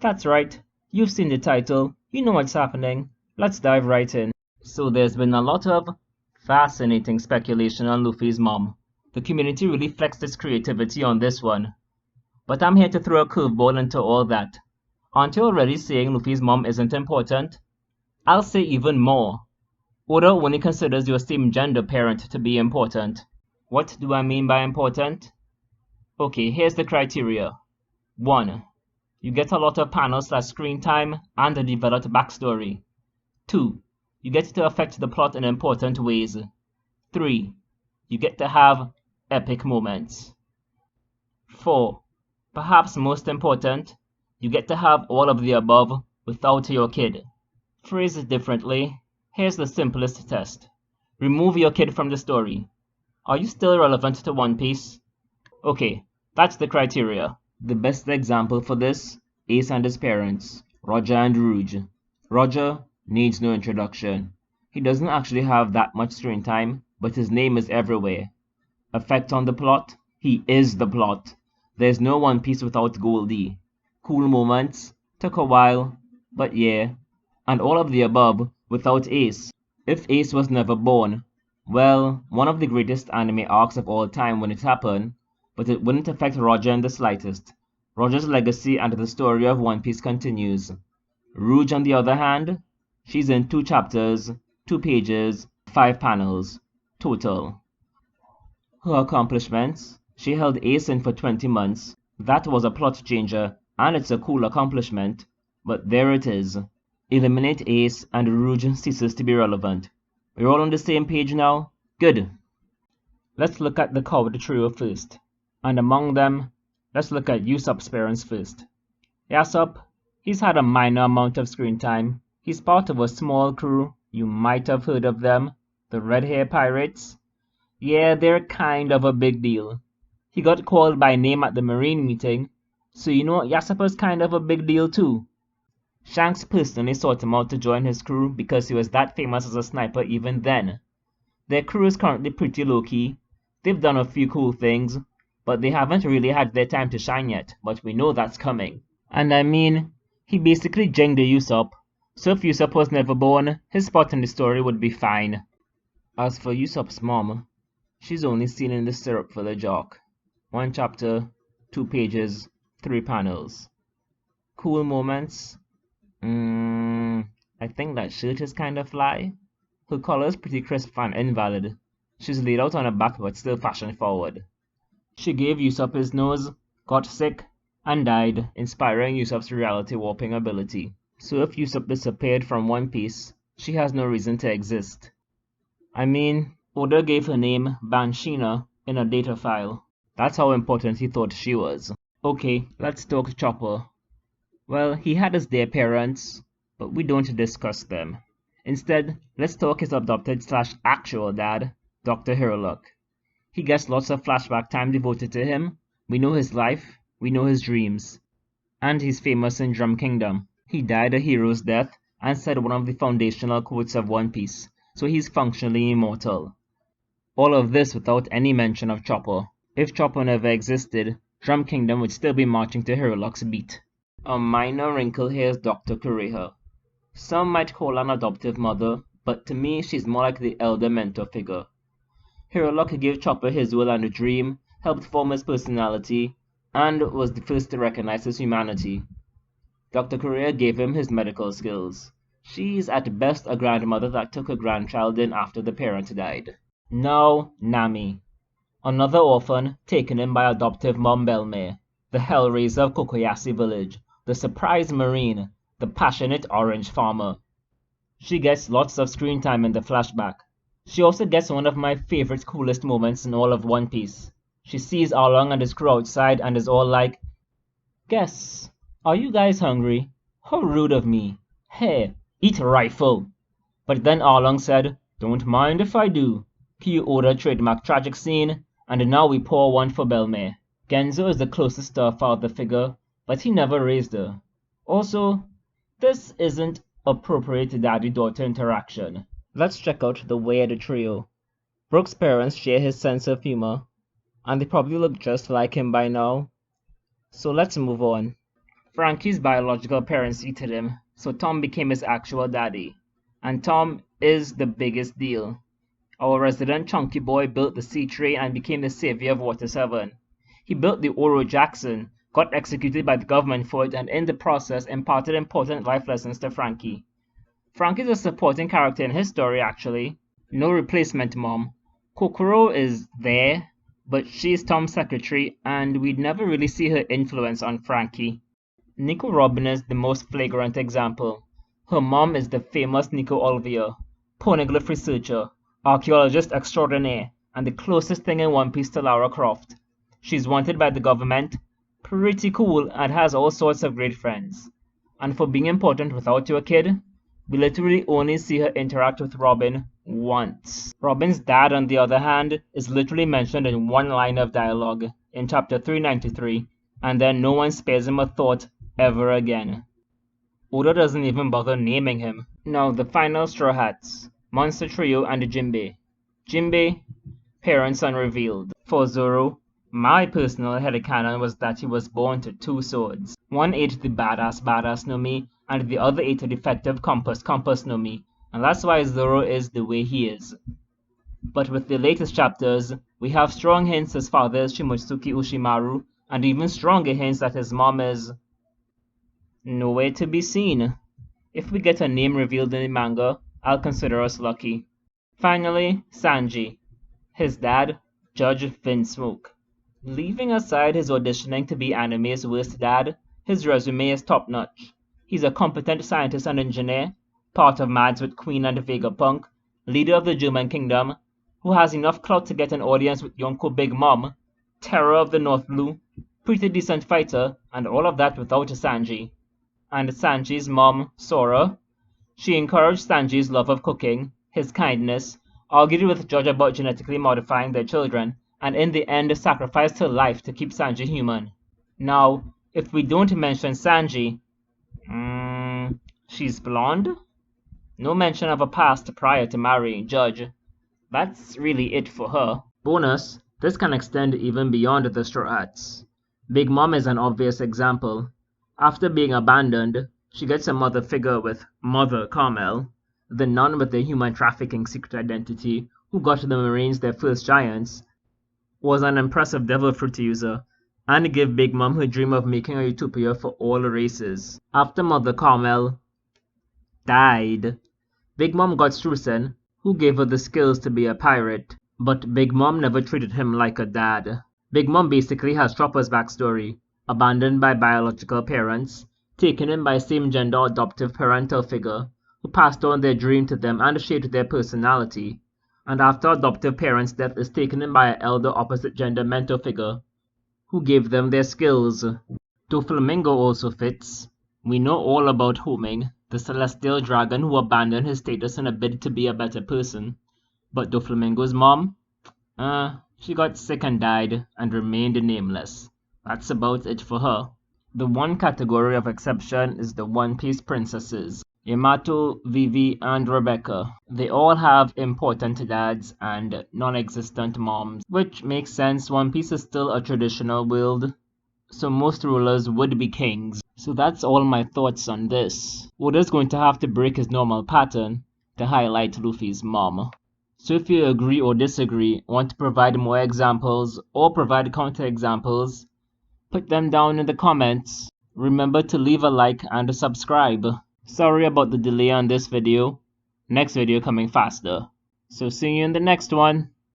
That's right. You've seen the title. You know what's happening. Let's dive right in. So there's been a lot of fascinating speculation on Luffy's mom. The community really flexed its creativity on this one. But I'm here to throw a curveball into all that. Aren't you already saying Luffy's mom isn't important? I'll say even more. Oda only considers your same-gender parent to be important. What do I mean by important? Okay, here's the criteria. 1. You get a lot of panel/screen time and a developed backstory. 2. You get to affect the plot in important ways. 3. You get to have epic moments. 4. Perhaps most important, you get to have all of the above without your kid. Phrase it differently, here's the simplest test. Remove your kid from the story. Are you still relevant to One Piece? Okay, that's the criteria. The best example for this, Ace and his parents, Roger and Rouge. Roger needs no introduction. He doesn't actually have that much screen time, but his name is everywhere. Effect on the plot? He is the plot. There's no One Piece without Goldie. Cool moments? Took a while, but yeah. And all of the above without Ace. If Ace was never born, well, one of the greatest anime arcs of all time when it happened, but it wouldn't affect Roger in the slightest. Roger's legacy and the story of One Piece continues. Rouge, on the other hand, she's in 2 chapters, 2 pages, 5 panels, total. Her accomplishments: she held Ace in for 20 months. That was a plot changer, and it's a cool accomplishment, but there it is. Eliminate Ace and Rouge ceases to be relevant. We're all on the same page now? Good. Let's look at the coward trio first. And among them, let's look at Usopp's parents first. Usopp, he's had a minor amount of screen time. He's part of a small crew. You might have heard of them. The Red Hair Pirates. Yeah, they're kind of a big deal. He got called by name at the Marine meeting, so you know Usopp is kind of a big deal too. Shanks personally sought him out to join his crew because he was that famous as a sniper even then. Their crew is currently pretty low-key. They've done a few cool things, but they haven't really had their time to shine yet, but we know that's coming. And I mean, he basically jinged Usopp, so if Usopp was never born, his spot in the story would be fine. As for Usopp's mom, she's only seen in the syrup for the jock. 1 chapter, 2 pages, 3 panels. Cool moments? I think that shirt is kinda fly. Her collar is pretty crisp and invalid. She's laid out on her back but still fashion forward. She gave Usopp his nose, got sick, and died, inspiring Usopp's reality warping ability. So if Usopp disappeared from One Piece, she has no reason to exist. I mean, Oda gave her name Banshina in a data file. That's how important he thought she was. Okay, let's talk Chopper. Well, he had his dear parents, but we don't discuss them. Instead, let's talk his adopted/actual dad, Dr. Hiruluck. He gets lots of flashback time devoted to him. We know his life, we know his dreams. And he's famous in Drum Kingdom. He died a hero's death and said one of the foundational quotes of One Piece, so he's functionally immortal. All of this without any mention of Chopper. If Chopper never existed, Drum Kingdom would still be marching to Hiruluck's beat. A minor wrinkle here is Dr. Kureha. Some might call her an adoptive mother, but to me she's more like the elder mentor figure. Hiruluck gave Chopper his will and a dream, helped form his personality, and was the first to recognize his humanity. Dr. Kureha gave him his medical skills. She's at best a grandmother that took her grandchild in after the parent died. Now, Nami. Another orphan taken in by adoptive mom Belmare, the Hellraiser of Kokoyasi Village, the surprise marine, the passionate orange farmer. She gets lots of screen time in the flashback. She also gets one of my favorite coolest moments in all of One Piece. She sees Arlong and his crew outside and is all like, "Guess, are you guys hungry? How rude of me. Hey, eat rifle." But then Arlong said, "Don't mind if I do." Cue Oda trademark tragic scene, and now we pour one for Belmare. Genzo is the closest to a father figure, but he never raised her. Also, this isn't appropriate daddy-daughter interaction. Let's check out the weird trio. Brook's parents share his sense of humor, and they probably look just like him by now. So let's move on. Frankie's biological parents cheated him, so Tom became his actual daddy. And Tom is the biggest deal. Our resident chunky boy built the sea train and became the savior of Water 7. He built the Oro Jackson, got executed by the government for it, and in the process imparted important life lessons to Frankie. Frankie's a supporting character in his story, actually. No replacement mom. Kokoro is there, but she's Tom's secretary, and we'd never really see her influence on Frankie. Nico Robin is the most flagrant example. Her mom is the famous Nico Olvia, pornoglyph researcher, archaeologist extraordinaire, and the closest thing in One Piece to Lara Croft. She's wanted by the government, pretty cool, and has all sorts of great friends. And for being important without your kid, we literally only see her interact with Robin once. Robin's dad, on the other hand, is literally mentioned in one line of dialogue in chapter 393, and then no one spares him a thought ever again. Oda doesn't even bother naming him. Now the final Straw Hats, Monster Trio and Jinbei. Jinbei, parents unrevealed. For Zoro, my personal headcanon was that he was born to two swords. One ate the badass no mi, and the other ate a defective compass no mi, and that's why Zoro is the way he is. But with the latest chapters, we have strong hints his father is Shimotsuki Ushimaru, and even stronger hints that his mom is nowhere to be seen. If we get a name revealed in the manga, I'll consider us lucky. Finally, Sanji. His dad, Judge Vinsmoke. Leaving aside his auditioning to be anime's worst dad, his resume is top-notch. He's a competent scientist and engineer, part of Mads with Queen and Vegapunk, leader of the German Kingdom, who has enough clout to get an audience with Yonko Big Mom, terror of the North Blue, pretty decent fighter, and all of that without Sanji. And Sanji's mom, Sora, she encouraged Sanji's love of cooking, his kindness, argued with Judge about genetically modifying their children, and in the end sacrificed her life to keep Sanji human. Now, if we don't mention Sanji, she's blonde? No mention of a past prior to marrying Judge. That's really it for her. Bonus, this can extend even beyond the Straw Hats. Big Mom is an obvious example. After being abandoned, she gets a mother figure with Mother Carmel, the nun with the human trafficking secret identity, who got the Marines their first giants, was an impressive devil fruit user, and gave Big Mom her dream of making a utopia for all races. After Mother Carmel died, Big Mom got Strusen, who gave her the skills to be a pirate, but Big Mom never treated him like a dad. Big Mom basically has Chopper's backstory. Abandoned by biological parents, taken in by same-gender adoptive parental figure, who passed on their dream to them and shaped their personality, and after adoptive parents' death is taken in by an elder opposite-gender mentor figure, who gave them their skills. Doflamingo also fits. We know all about Homing, the celestial dragon who abandoned his status in a bid to be a better person, but Doflamingo's mom? She got sick and died, and remained nameless. That's about it for her. The one category of exception is the One Piece princesses, Yamato, Vivi, and Rebecca. They all have important dads and non-existent moms, which makes sense. One Piece is still a traditional world, so most rulers would be kings. So that's all my thoughts on this. Oda's going to have to break his normal pattern to highlight Luffy's mom. So if you agree or disagree, want to provide more examples or provide counter-examples, put them down in the comments. Remember to leave a like and subscribe. Sorry about the delay on this video. Next video coming faster. So see you in the next one.